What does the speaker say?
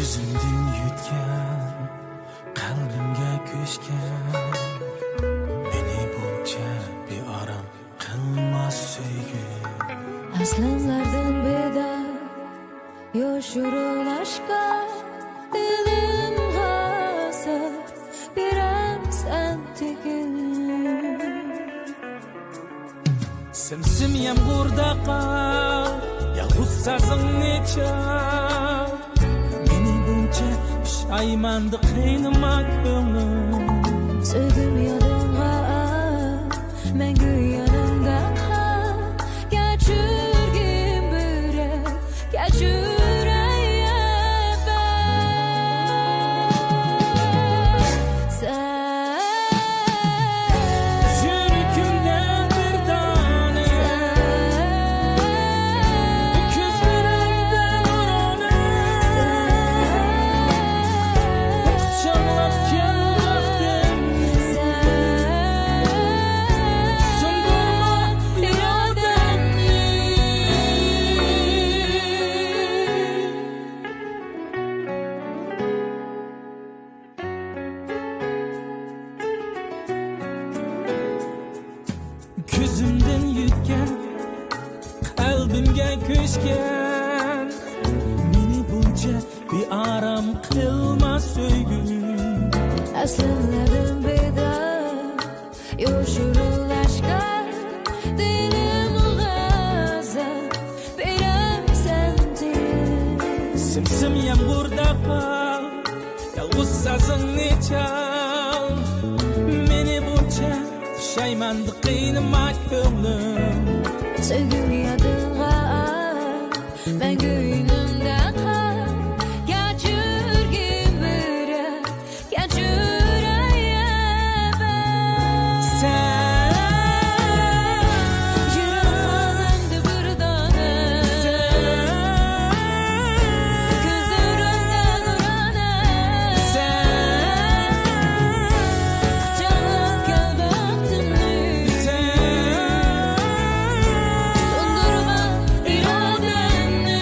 Ko'zimdan yutgan, qalbimga ko'chgan, meni buncha beorom qilmas sevgi. Aslanlardan bedor yoshurul aşkar, dilim g'azab beramsan tekin. Simsim yağmurda qal, yolg'iz sarzing necha. Meni buncha pushaymonda qiynama ko'nglim. Sevdim yodimga al, mangu yonimda qal. Kechirgin bürek, kechirayapman. Sen Yürekimden bir tane, gözlerimden nurane. Çanlap gel vaktimni, söndürme irademni. Ko'zimdan yutgan, qalbimga ko'chgan, meni buncha beorom qilmas sevgim. aslanlardan bedor yoshurul aşkar, dilim g'azab beramsan tekin. Simsim yağmurda qal, yolg'iz sazingni chal. Meni buncha pushaymonda qiynama ko'nglim. Sevgim yodimga al, mangu yonimda qal. Kechirgin bürek, kechirayapman. Sen Yüreğimde bir dona, gözlerimde nurane. Çanlap gel vaktimni, söndürme irademni.